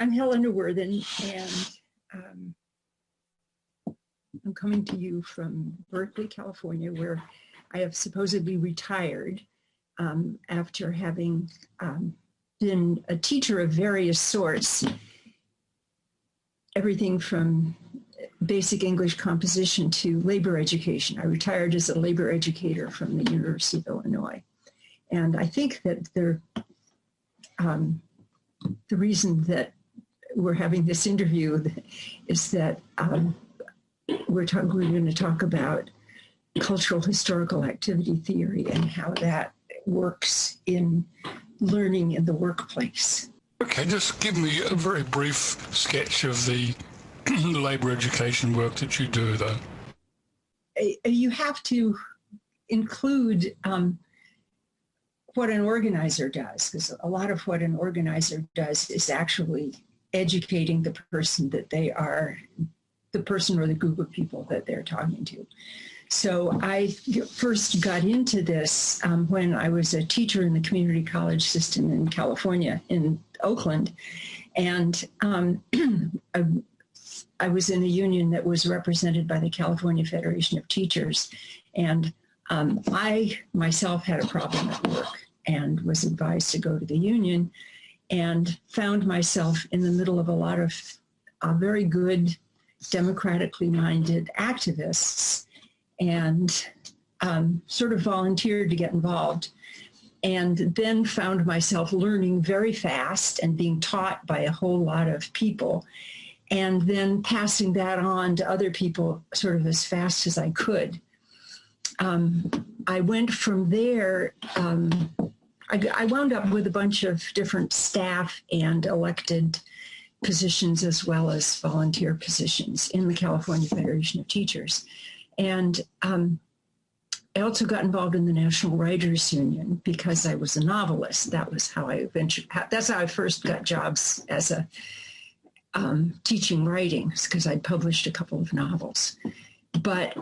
I'm Helena Worthen, and I'm coming to you from Berkeley, California, where I have supposedly retired after having been a teacher of various sorts, everything from basic English composition to labor education. I retired as a labor educator from the University of Illinois. And I think that the reason that we're having this interview is that we're going to talk about cultural historical activity theory and how that works in learning in the workplace. Okay, just give me a very brief sketch of the labor education work that you do, though. You have to include what an organizer does, because a lot of what an organizer does is actually educating the person that they are, the person or the group of people that they're talking to. So I first got into this when I was a teacher in the community college system in California, in Oakland. And I was in a union that was represented by the California Federation of Teachers. And I myself had a problem at work and was advised to go to the union, and found myself in the middle of a lot of very good, democratically minded activists, and sort of volunteered to get involved. And then found myself learning very fast and being taught by a whole lot of people, and then passing that on to other people sort of as fast as I could. I went from there, I wound up with a bunch of different staff and elected positions as well as volunteer positions in the California Federation of Teachers. And I also got involved in the National Writers Union because I was a novelist. That was how that's how I first got jobs as a teaching writing, because I'd published a couple of novels. But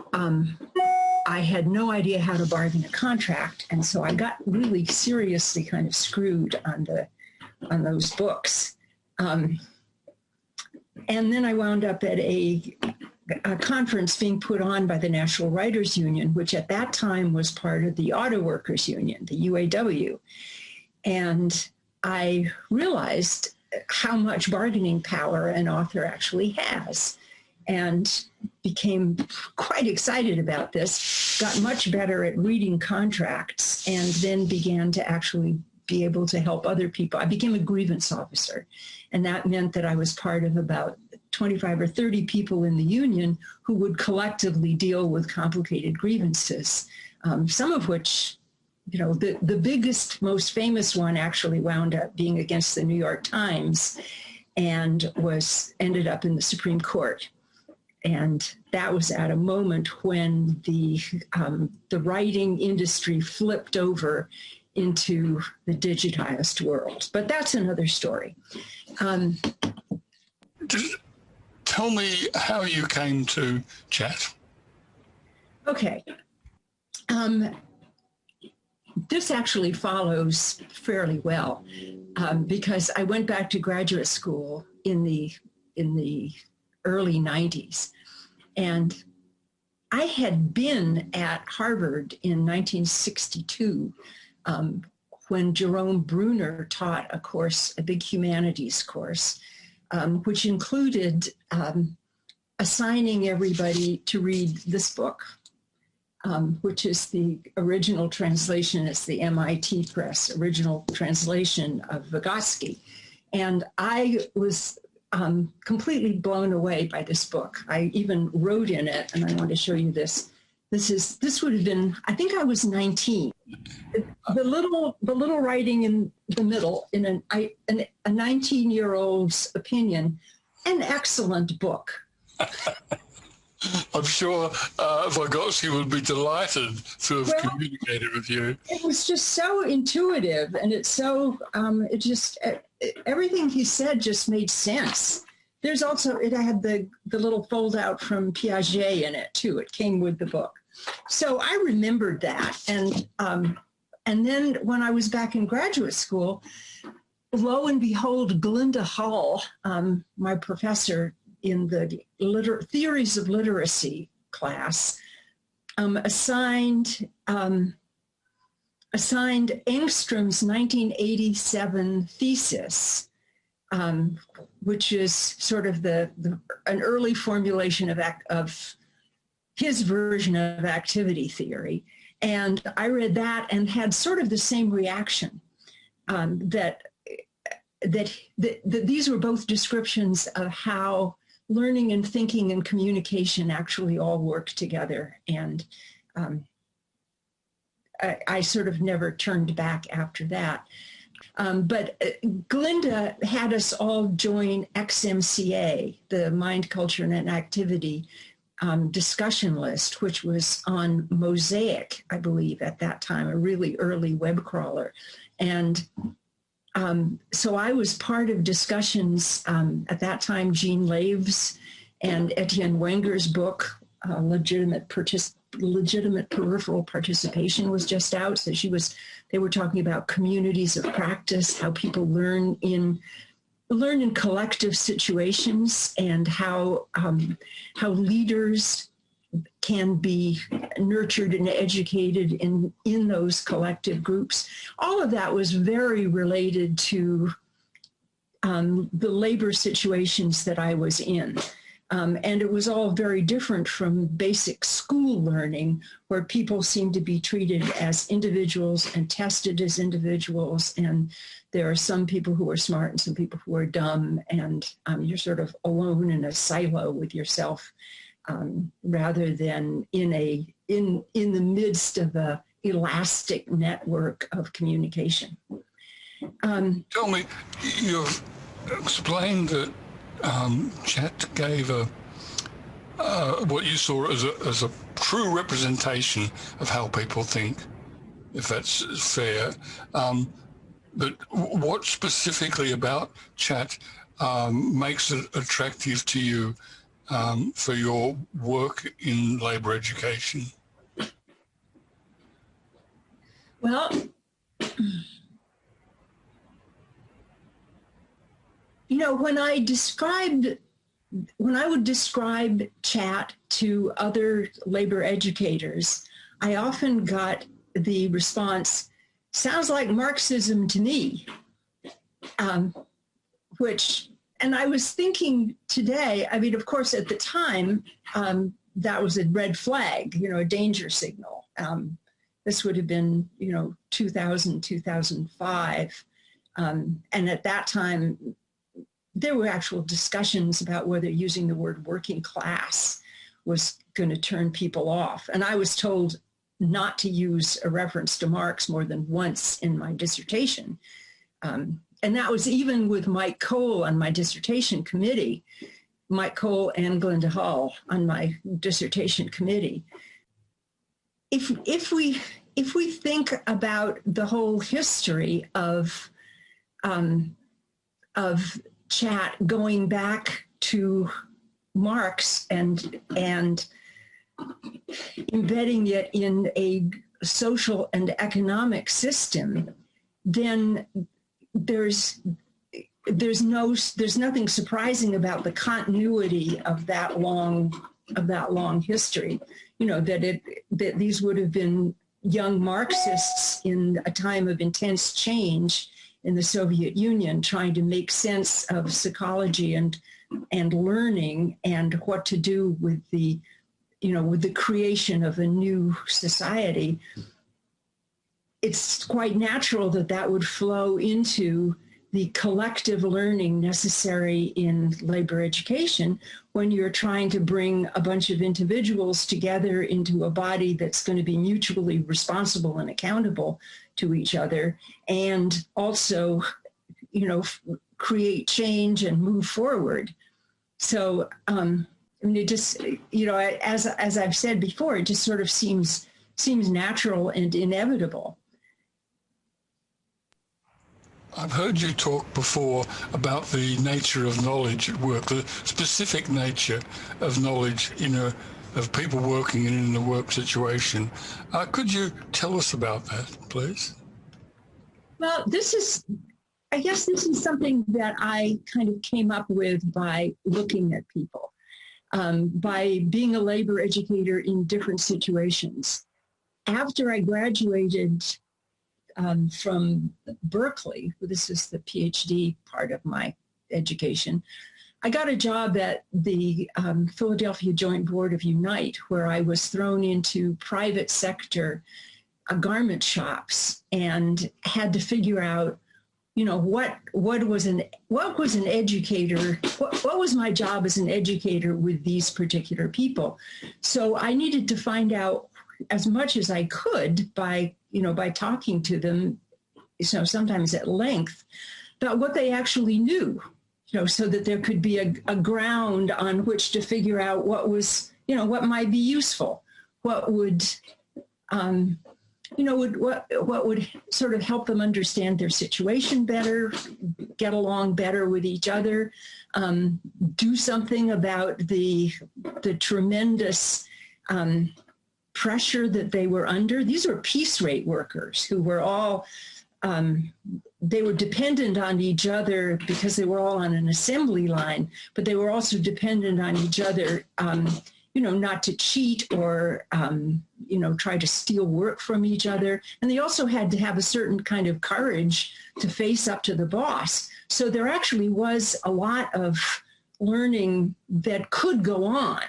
I had no idea how to bargain a contract, and so I got really seriously kind of screwed on those books. And then I wound up at a conference being put on by the National Writers Union, which at that time was part of the Auto Workers Union, the UAW. And I realized how much bargaining power an author actually has, and became quite excited about this, got much better at reading contracts, and then began to actually be able to help other people. I became a grievance officer, and that meant that I was part of about 25 or 30 people in the union who would collectively deal with complicated grievances, some of which, you know, the biggest, most famous one actually wound up being against the New York Times and ended up in the Supreme Court. And that was at a moment when the writing industry flipped over into the digitized world. But that's another story. Tell me how you came to chat. Okay. This actually follows fairly well because I went back to graduate school in the early 90s. And I had been at Harvard in 1962 when Jerome Bruner taught a course, a big humanities course, which included assigning everybody to read this book, which is the original translation. It's the MIT Press original translation of Vygotsky. And I was completely blown away by this book. I even wrote in it, and I want to show you this. This would have been, I think I was 19. The little writing in the middle, in a 19-year-old's opinion, an excellent book. I'm sure Vygotsky would be delighted to have communicated with you. It was just so intuitive, and it's so, everything he said just made sense. There's also, it had the little fold out from Piaget in it too. It came with the book. So I remembered that. And then when I was back in graduate school, lo and behold, Glinda Hull, my professor in the theories of literacy class, assigned Engstrom's 1987 thesis, which is sort of an early formulation of his version of activity theory. And I read that and had sort of the same reaction, that these were both descriptions of how learning and thinking and communication actually all work together. And I sort of never turned back after that. But Glinda had us all join XMCA, the Mind, Culture, and Activity discussion list, which was on Mosaic, I believe, at that time, a really early web crawler. And so I was part of discussions at that time. Jean Lave's and Etienne Wenger's book, Legitimate Peripheral Participation, was just out. So they were talking about communities of practice, how people learn in collective situations, and how leaders can be nurtured and educated in those collective groups. All of that was very related to the labor situations that I was in. And it was all very different from basic school learning, where people seem to be treated as individuals and tested as individuals. And there are some people who are smart and some people who are dumb, and you're sort of alone in a silo with yourself, rather than in the midst of a elastic network of communication. Tell me, you've explained that Chat gave what you saw as a true representation of how people think, if that's fair. But what specifically about Chat makes it attractive to you for your work in labour education? Well, when I would describe Chat to other labor educators, I often got the response, "Sounds like Marxism to me," and I was thinking today, I mean, of course, at the time, that was a red flag, a danger signal. This would have been, 2000, 2005. And at that time, there were actual discussions about whether using the word working class was going to turn people off. And I was told not to use a reference to Marx more than once in my dissertation. And that was even with Mike Cole on my dissertation committee, Mike Cole and Glinda Hull on my dissertation committee. If we think about the whole history of Chat going back to Marx and embedding it in a social and economic system, then there's nothing surprising about the continuity of that long history. That these would have been young Marxists in a time of intense change in the Soviet Union, trying to make sense of psychology and learning and what to do with the creation of a new society. It's quite natural that would flow into the collective learning necessary in labor education when you're trying to bring a bunch of individuals together into a body that's going to be mutually responsible and accountable to each other, and also, create change and move forward. So, it just, as I've said before, it just sort of seems natural and inevitable. I've heard you talk before about the nature of knowledge at work, the specific nature of knowledge, of people working in a work situation. Could you tell us about that, please? Well, this is I guess this is something that I kind of came up with by looking at people, by being a labor educator in different situations. After I graduated from Berkeley, this is the PhD part of my education, I got a job at the Philadelphia Joint Board of Unite, where I was thrown into private sector garment shops and had to figure out, you know, what was an educator, what was my job as an educator with these particular people. So I needed to find out as much as I could by talking to them, sometimes at length, about what they actually knew, so that there could be a ground on which to figure out what was, what might be useful, what would, what would sort of help them understand their situation better, get along better with each other, do something about the tremendous pressure that they were under. These were piece rate workers who were all, they were dependent on each other because they were all on an assembly line, but they were also dependent on each other, not to cheat or, try to steal work from each other. And they also had to have a certain kind of courage to face up to the boss. So there actually was a lot of learning that could go on.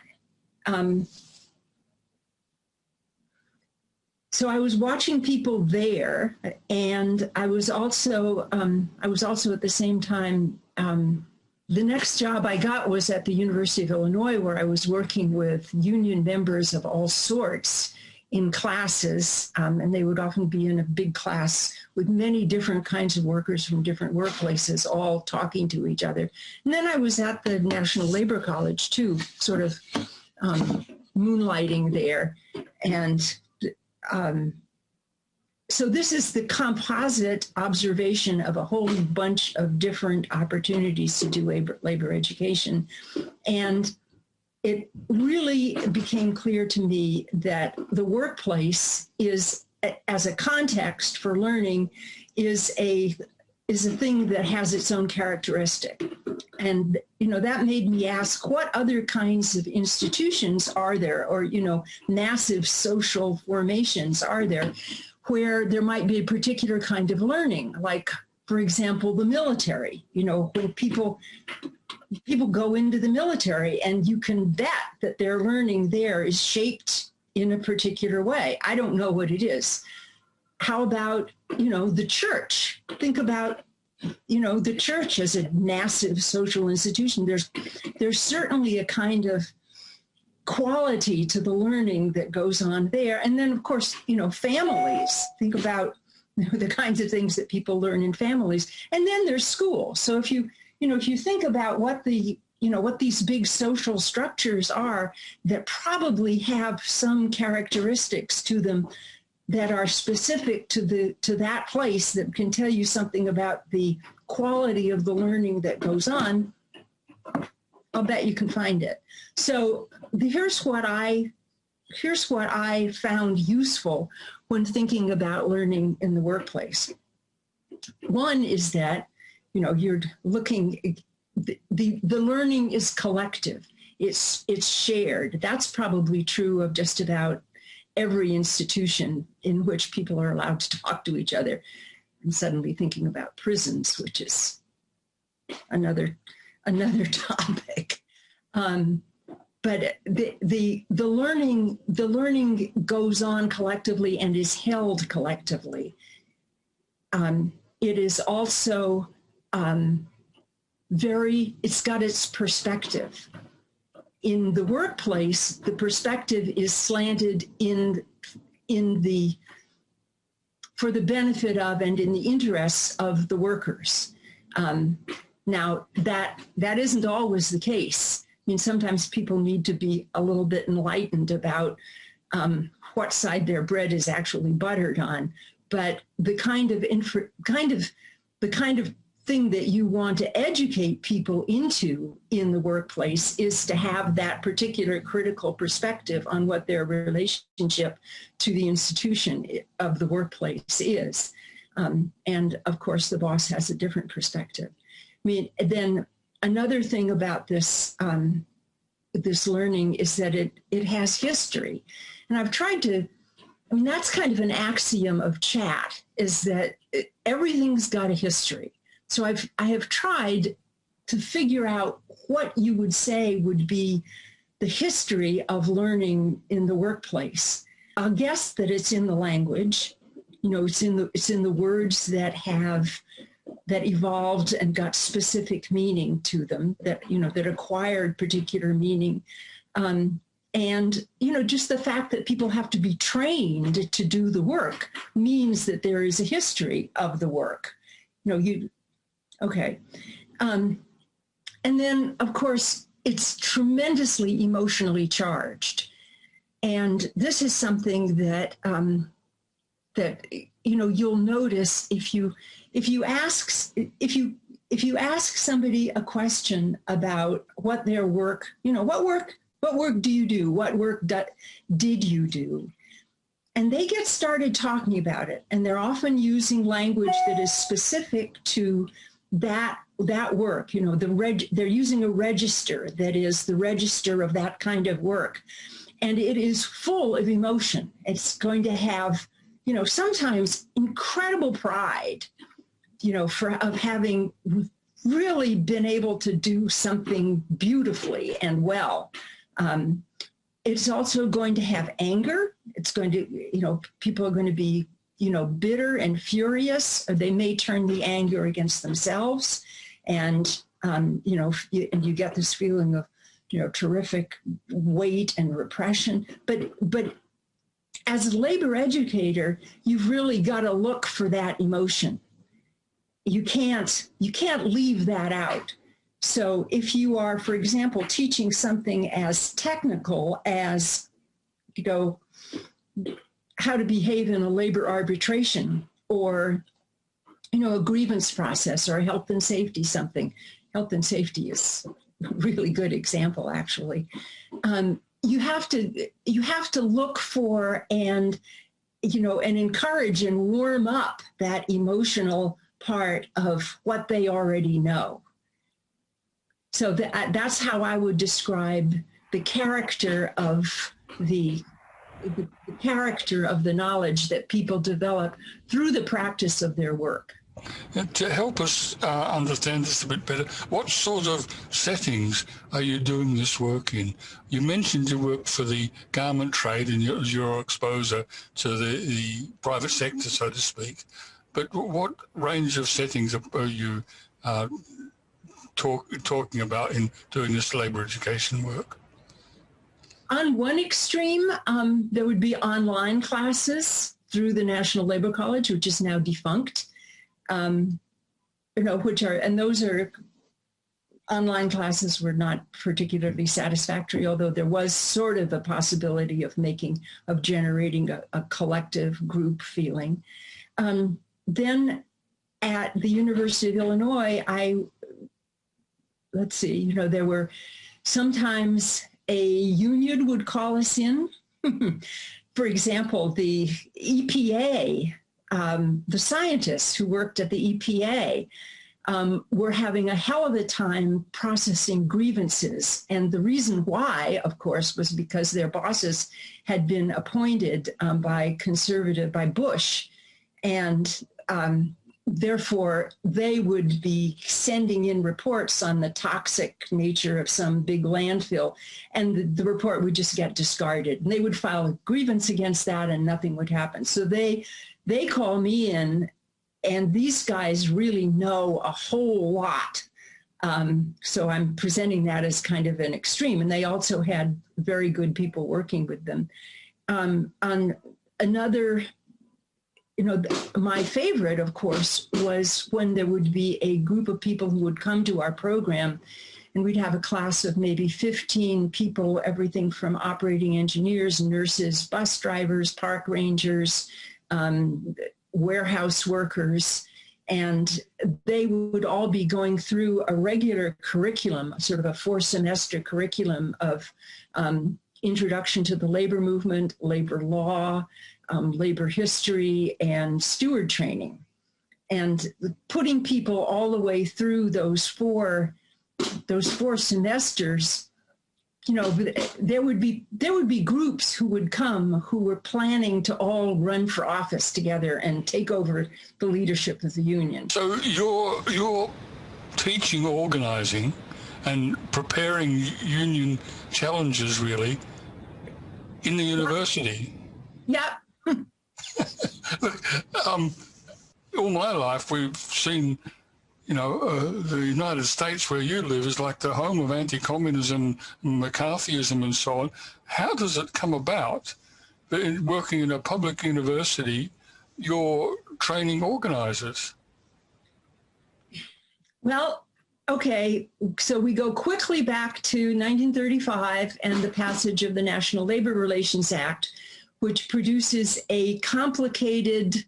So I was watching people there, and I was also at the same time, the next job I got was at the University of Illinois, where I was working with union members of all sorts in classes, and they would often be in a big class with many different kinds of workers from different workplaces, all talking to each other. And then I was at the National Labor College too, sort of moonlighting there. And so this is the composite observation of a whole bunch of different opportunities to do labor education. And it really became clear to me that the workplace is, as a context for learning, is a thing that has its own characteristic. And, that made me ask, what other kinds of institutions are there, or, massive social formations are there, where there might be a particular kind of learning, like, for example, the military. When people go into the military, and you can bet that their learning there is shaped in a particular way. I don't know what it is. How about, the church? Think about, the church as a massive social institution. There's certainly a kind of quality to the learning that goes on there. And then, of course, families. Think about the kinds of things that people learn in families. And then there's school. So if you think about what these big social structures are that probably have some characteristics to them that are specific to that place, that can tell you something about the quality of the learning that goes on, I'll bet you can find it. So here's what I found useful when thinking about learning in the workplace. One is that, you're looking, the learning is collective. It's shared. That's probably true of just about every institution in which people are allowed to talk to each other. I'm suddenly thinking about prisons, which is another topic. But the learning goes on collectively and is held collectively. It is also it's got its perspective. In the workplace, the perspective is slanted for the benefit of and in the interests of the workers. Now, that isn't always the case. I mean, sometimes people need to be a little bit enlightened about what side their bread is actually buttered on. But the kind of thing that you want to educate people into in the workplace is to have that particular critical perspective on what their relationship to the institution of the workplace is. And of course, the boss has a different perspective. I mean, then another thing about this, this learning is that it has history. And I've tried to, I mean, that's kind of an axiom of chat, is that everything's got a history. So I have tried to figure out what you would say would be the history of learning in the workplace. I'll guess that it's in the language. You know, it's in the words that evolved and got specific meaning to them, that, you know, that acquired particular meaning. And, you know, just the fact that people have to be trained to do the work means that there is a history of the work. You know, okay. And then, of course, it's tremendously emotionally charged. And this is something that, that, you know, you'll notice if you ask somebody a question about what their work, you know, what work do you do? What work did you do? And they get started talking about it. And they're often using language that is specific to that work. You know, they're using a register that is the register of that kind of work. And it is full of emotion. It's going to have, you know, sometimes incredible pride, you know, of having really been able to do something beautifully and well. It's also going to have anger. It's going to, you know, people are going to be, you know, bitter and furious, or they may turn the anger against themselves. And, you know, and you get this feeling of, you know, terrific weight and repression. But as a labor educator, you've really got to look for that emotion. You can't leave that out. So if you are, for example, teaching something as technical as, you know, how to behave in a labor arbitration, or, you know, a grievance process, or health and safety something. Health and safety is a really good example, actually. You have to look for and, you know, and encourage and warm up that emotional part of what they already know. So that's how I would describe the character of the character of the knowledge that people develop through the practice of their work. And to help us understand this a bit better, what sort of settings are you doing this work in? You mentioned you work for the garment trade and your exposure to the private sector, so to speak. But what range of settings are you talking about in doing this labour education work? On one extreme, there would be online classes through the National Labor College, which is now defunct. You know, those are online classes were not particularly satisfactory, although there was sort of a possibility of generating a collective group feeling. Then at the University of Illinois, let's see, you know, there were sometimes a union would call us in. For example, the EPA, the scientists who worked at the EPA were having a hell of a time processing grievances. And the reason why, of course, was because their bosses had been appointed by Bush. And therefore, they would be sending in reports on the toxic nature of some big landfill, and the report would just get discarded. And they would file a grievance against that, and nothing would happen. So they call me in, and these guys really know a whole lot. So I'm presenting that as kind of an extreme. And they also had very good people working with them. On another, you know, my favorite, of course, was when there would be a group of people who would come to our program, and we'd have a class of maybe 15 people, everything from operating engineers, nurses, bus drivers, park rangers, warehouse workers, and they would all be going through a regular curriculum, sort of a 4-semester curriculum of introduction to the labor movement, labor law, labor history, and steward training. and putting people all the way through those four semesters, you know, there would be groups who would come who were planning to all run for office together and take over the leadership of the union. So you're teaching organizing and preparing union challenges, really, in the university. Yeah. All my life, we've seen, you know, the United States, where you live, is like the home of anti-communism, McCarthyism, and so on. How does it come about that in working in a public university, you're training organizers? Well, okay, so we go quickly back to 1935 and the passage of the National Labor Relations Act, which produces a complicated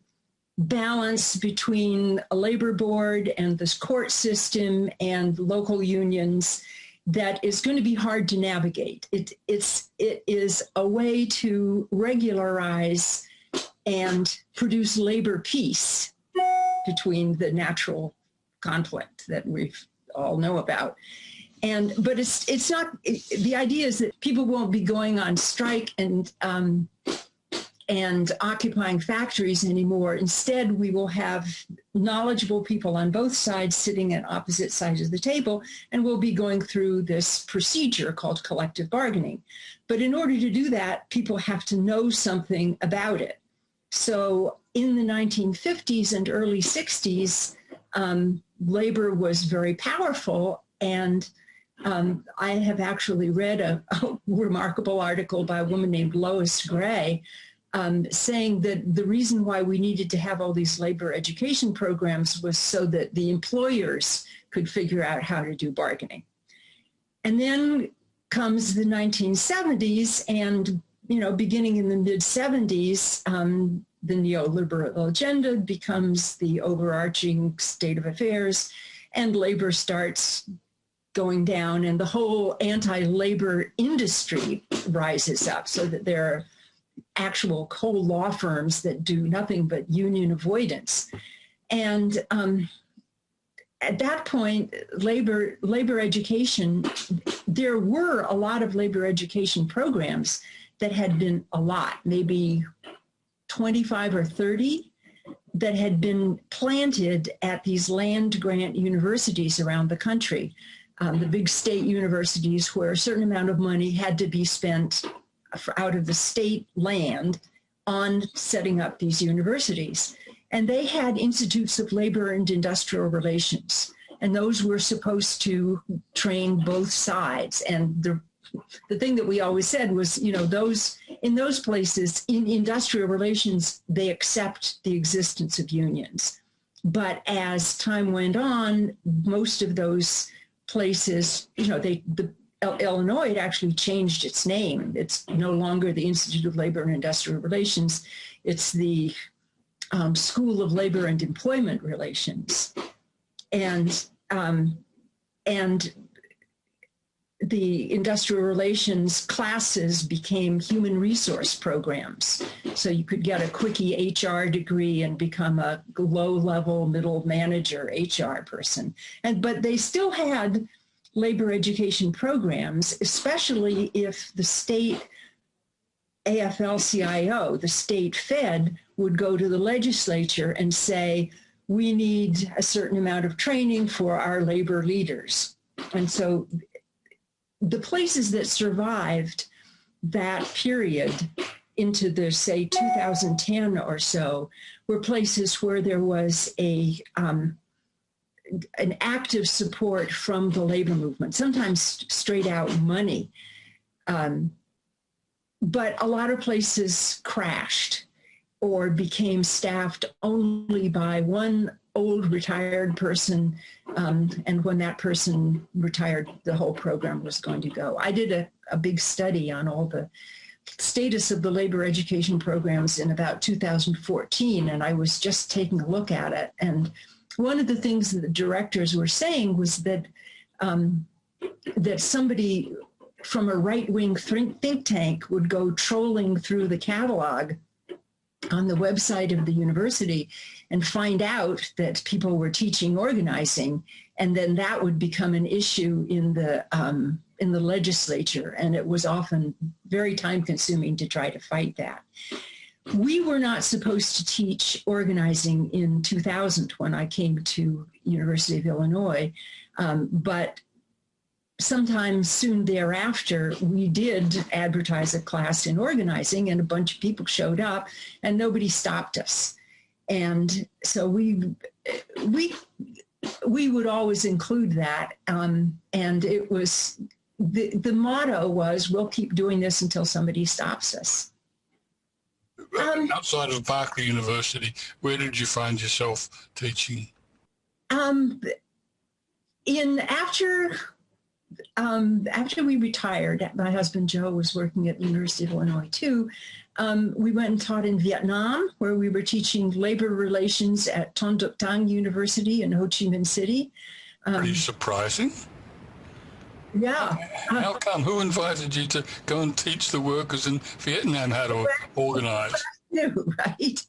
balance between a labor board and this court system and local unions that is going to be hard to navigate. It is a way to regularize and produce labor peace between the natural conflict that we all know about. But it's not, the idea is that people won't be going on strike and occupying factories anymore. Instead, we will have knowledgeable people on both sides sitting at opposite sides of the table, and we'll be going through this procedure called collective bargaining. But in order to do that, people have to know something about it. So in the 1950s and early 60s, labor was very powerful, and I have actually read a remarkable article by a woman named Lois Gray, saying that the reason why we needed to have all these labor education programs was so that the employers could figure out how to do bargaining. And then comes the 1970s, and beginning in the mid-70s, the neoliberal agenda becomes the overarching state of affairs, and labor starts going down, and the whole anti-labor industry rises up, so that there are actual whole law firms that do nothing but union avoidance. And at that point, labor education, there were a lot of labor education programs that had been maybe 25 or 30, that had been planted at these land grant universities around the country, the big state universities, where a certain amount of money had to be spent out of the state land on setting up these universities. And they had institutes of labor and industrial relations, and those were supposed to train both sides. And the thing that we always said was, in those places, in industrial relations, they accept the existence of unions. But as time went on, most of those places, Illinois had actually changed its name. It's no longer the Institute of Labor and Industrial Relations. It's the School of Labor and Employment Relations. And the industrial relations classes became human resource programs. So you could get a quickie HR degree and become a low-level middle manager HR person. But they still had labor education programs, especially if the state AFL-CIO, the state Fed, would go to the legislature and say, we need a certain amount of training for our labor leaders. And so the places that survived that period into the, say, 2010 or so, were places where there was an active support from the labor movement, sometimes straight out money. But a lot of places crashed or became staffed only by one old retired person, and when that person retired, the whole program was going to go. I did a big study on all the status of the labor education programs in about 2014, and I was just taking a look at it. And one of the things that the directors were saying was that that somebody from a right-wing think tank would go trolling through the catalog on the website of the university and find out that people were teaching organizing, and then that would become an issue in the legislature, and it was often very time-consuming to try to fight that. We were not supposed to teach organizing in 2000 when I came to University of Illinois, but sometime soon thereafter, we did advertise a class in organizing, and a bunch of people showed up, and nobody stopped us. And so we would always include that, and it was the motto was, "We'll keep doing this until somebody stops us." Outside of Berkeley University, where did you find yourself teaching? After we retired, my husband Joe was working at the University of Illinois too. We went and taught in Vietnam, where we were teaching labor relations at Ton Duc Tang University in Ho Chi Minh City. Pretty surprising. Yeah. How come? Who invited you to go and teach the workers in Vietnam how to organize? Right.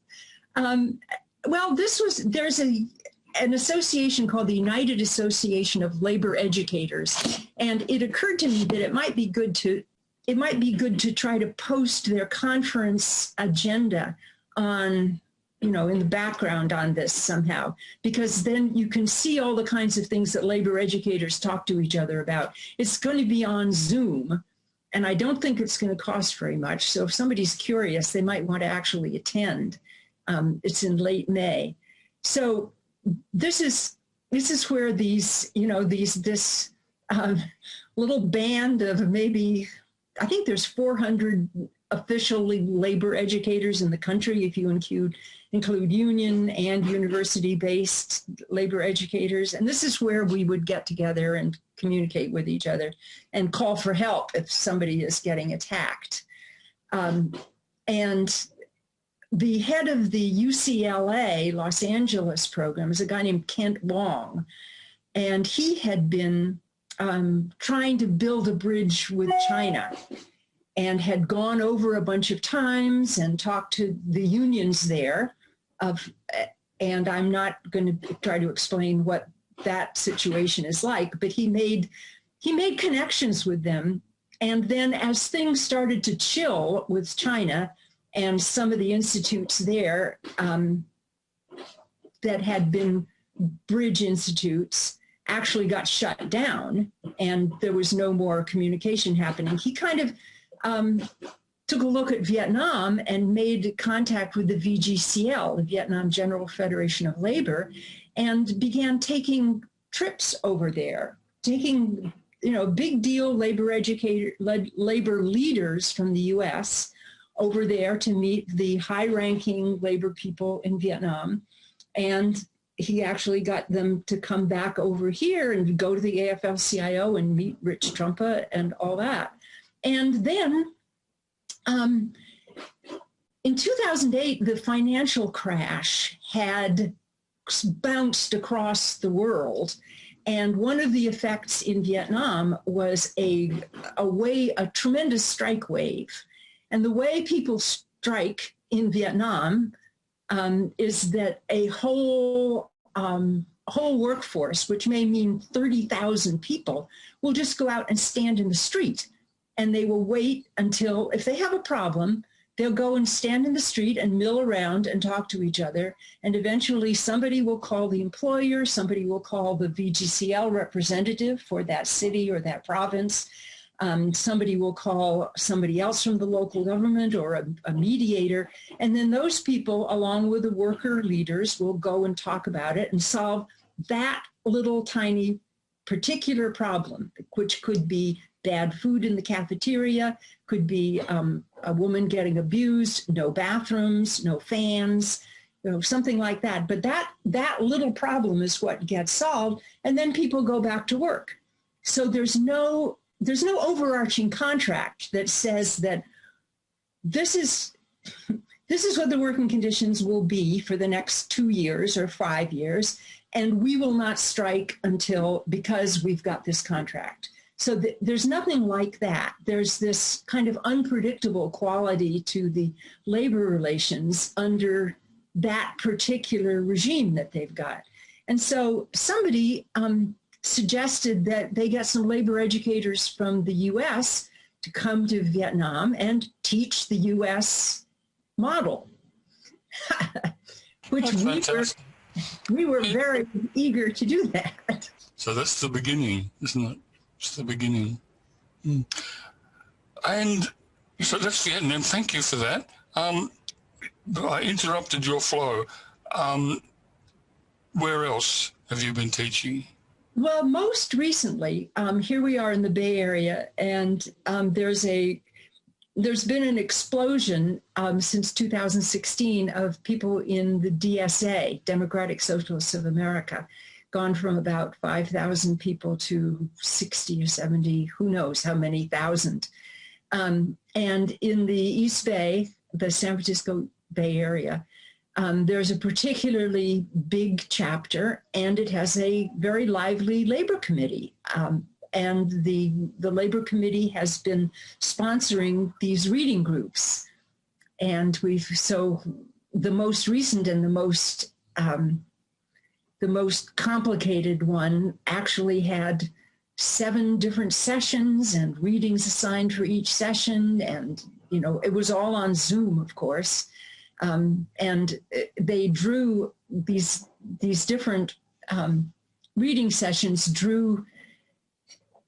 Well, there's an association called the United Association of Labor Educators, and it occurred to me that it might be good to try to post their conference agenda on, in the background on this somehow, because then you can see all the kinds of things that labor educators talk to each other about. It's going to be on Zoom, and I don't think it's going to cost very much. So if somebody's curious, they might want to actually attend. It's in late May. So this is where this little band of maybe, I think there's 400 officially labor educators in the country, if you include union and university-based labor educators. And this is where we would get together and communicate with each other and call for help if somebody is getting attacked. And the head of the UCLA Los Angeles program is a guy named Kent Wong, and he had been trying to build a bridge with China and had gone over a bunch of times and talked to the unions there and I'm not going to try to explain what that situation is like, but he made connections with them. And then as things started to chill with China, and some of the institutes there that had been bridge institutes actually got shut down, and there was no more communication happening. He kind of took a look at Vietnam and made contact with the VGCL, the Vietnam General Federation of Labor, and began taking trips over there, taking big deal labor leaders from the U.S. over there to meet the high-ranking labor people in Vietnam. And he actually got them to come back over here and go to the AFL-CIO and meet Rich Trumpa and all that. And then in 2008, the financial crash had bounced across the world. And one of the effects in Vietnam was a tremendous strike wave. And the way people strike in Vietnam is that a whole workforce, which may mean 30,000 people, will just go out and stand in the street. And they will wait until, if they have a problem, they'll go and stand in the street and mill around and talk to each other. And eventually somebody will call the employer, somebody will call the VGCL representative for that city or that province. Somebody will call somebody else from the local government or a mediator. And then those people, along with the worker leaders, will go and talk about it and solve that little tiny particular problem, which could be bad food in the cafeteria, could be a woman getting abused, no bathrooms, no fans, something like that. But that little problem is what gets solved, and then people go back to work. So there's no overarching contract that says that this is what the working conditions will be for the next 2 years or 5 years, and we will not strike because we've got this contract. So there's nothing like that. There's this kind of unpredictable quality to the labor relations under that particular regime that they've got. And so somebody suggested that they get some labor educators from the US to come to Vietnam and teach the US model, which we were very eager to do that. So that's the beginning, isn't it? It's the beginning. Mm. And so that's Vietnam. Thank you for that. I interrupted your flow. Where else have you been teaching? Well, most recently, here we are in the Bay Area, and there's been an explosion since 2016 of people in the DSA, Democratic Socialists of America, gone from about 5,000 people to 60 or 70, who knows how many thousand. And in the East Bay, the San Francisco Bay Area, there's a particularly big chapter, and it has a very lively labor committee. And the labor committee has been sponsoring these reading groups. And so the most recent and the most complicated one actually had 7 different sessions and readings assigned for each session. And, it was all on Zoom, of course. And they drew these different reading sessions, drew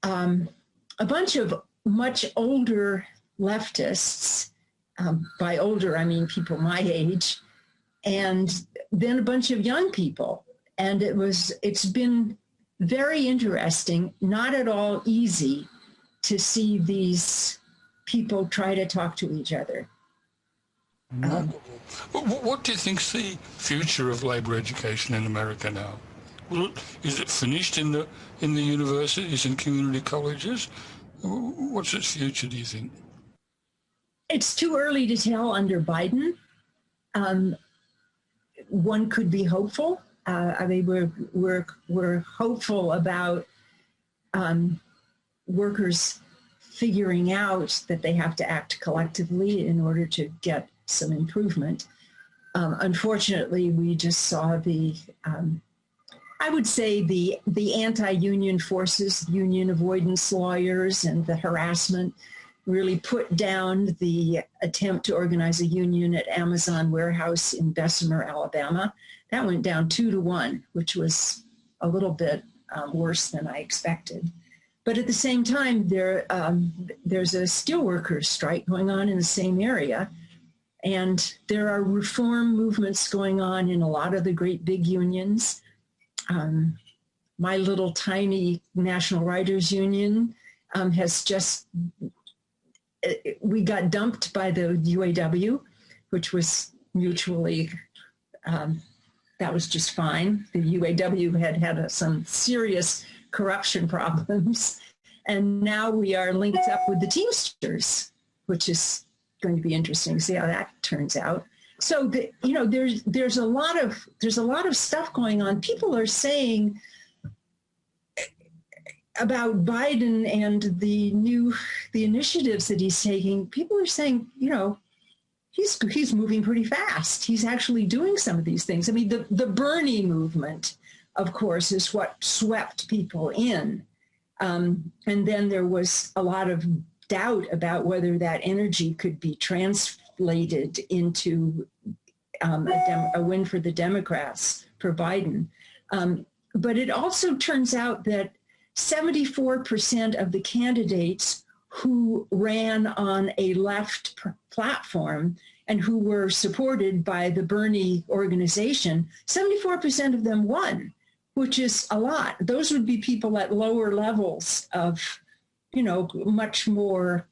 a bunch of much older leftists, by older I mean people my age, and then a bunch of young people. And it's been very interesting, not at all easy to see these people try to talk to each other. What do you think's the future of labor education in America now? Is it finished in the universities and community colleges? What's its future, do you think? It's too early to tell under Biden. One could be hopeful. We're hopeful about workers figuring out that they have to act collectively in order to get some improvement. Unfortunately, we just saw I would say the anti-union forces, union avoidance lawyers, and the harassment really put down the attempt to organize a union at Amazon warehouse in Bessemer, Alabama. That went down 2-1, which was a little bit worse than I expected. But at the same time, there's a steelworkers strike going on in the same area. And there are reform movements going on in a lot of the great big unions. My little tiny National Writers Union we got dumped by the UAW, which was mutually, that was just fine. The UAW had some serious corruption problems. And now we are linked up with the Teamsters, which is going to be interesting to see how that turns out. So there's a lot of stuff going on. People are saying about Biden and the initiatives that he's taking. People are saying, he's moving pretty fast. He's actually doing some of these things. I mean, the Bernie movement, of course, is what swept people in, and then there was a lot of doubt about whether that energy could be translated into a win for the Democrats for Biden. But it also turns out that 74% of the candidates who ran on a left platform and who were supported by the Bernie organization, 74% of them won, which is a lot. Those would be people at lower levels of, much more,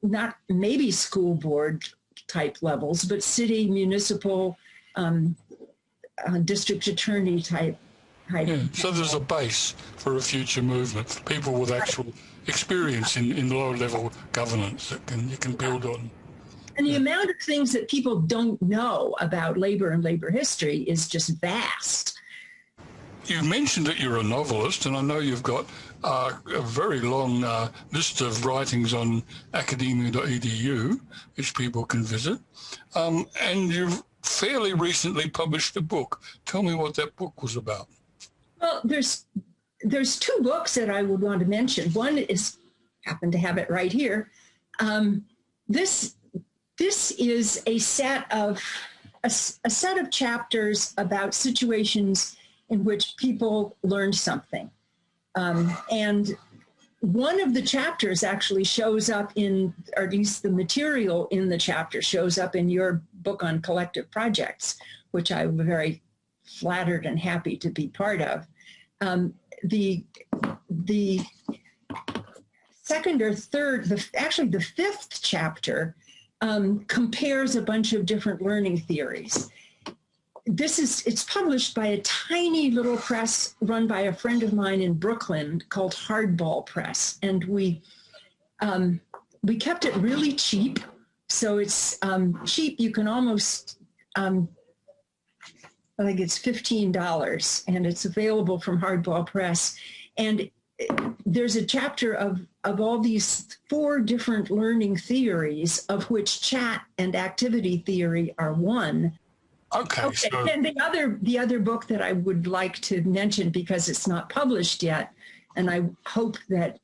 not maybe school board type levels, but city, municipal, district attorney type. Yeah, so there's a base for a future movement, people with actual experience in lower level governance that you can build on. And the amount of things that people don't know about labor and labor history is just vast. You mentioned that you're a novelist, and I know you've got a very long list of writings on academia.edu, which people can visit. And you've fairly recently published a book. Tell me what that book was about. Well, there's two books that I would want to mention. One is, happen to have it right here. This is a set of chapters about situations in which people learned something. And one of the chapters actually shows up in, or at least the material in the chapter shows up in your book on collective projects, which I'm very flattered and happy to be part of. The second or third, actually the fifth chapter compares a bunch of different learning theories. It's published by a tiny little press run by a friend of mine in Brooklyn called Hardball Press. And we kept it really cheap. So it's cheap. You can almost, I think it's $15, and it's available from Hardball Press. And there's a chapter of all these 4 different learning theories, of which chat and activity theory are one. Okay. So... And the other book that I would like to mention, because it's not published yet, and I hope that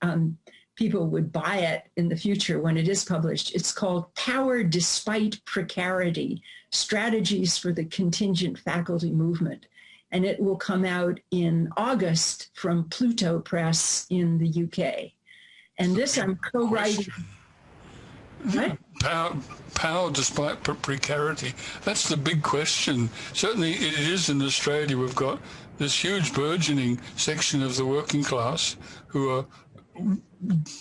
people would buy it in the future when it is published, it's called Power Despite Precarity, Strategies for the Contingent Faculty Movement. And it will come out in August from Pluto Press in the UK. And this I'm co-writing. What? Power despite precarity. That's the big question. Certainly it is in Australia. We've got this huge burgeoning section of the working class who are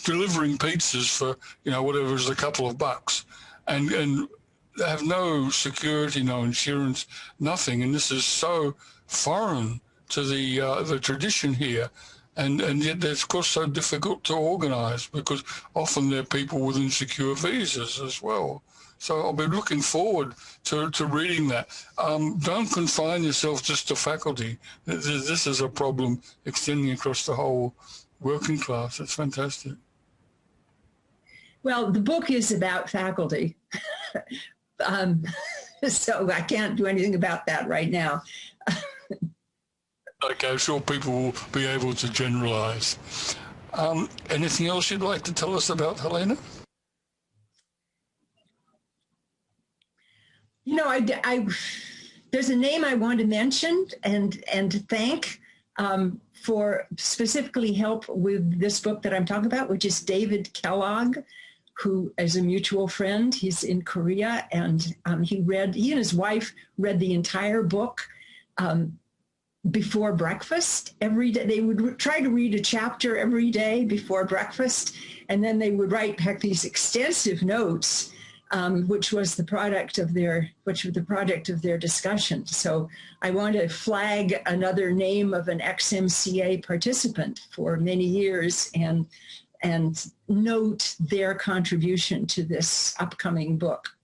delivering pizzas for, whatever is a couple of bucks. And they have no security, no insurance, nothing. And this is so foreign to the tradition here. And yet it's, of course, so difficult to organise, because often they're people with insecure visas as well. So I'll be looking forward to reading that. Don't confine yourself just to faculty. This is a problem extending across the whole working class. It's fantastic. Well, the book is about faculty. So I can't do anything about that right now. Okay, I'm sure people will be able to generalise. Anything else you'd like to tell us about, Helena? There's a name I want to mention and thank for specifically help with this book that I'm talking about, which is David Kellogg, who is a mutual friend. He's in Korea, and he and his wife read the entire book before breakfast every day. They would try to read a chapter every day before breakfast, and then they would write back these extensive notes, which was the product of their discussion. So I want to flag another name of an XMCA participant for many years and note their contribution to this upcoming book.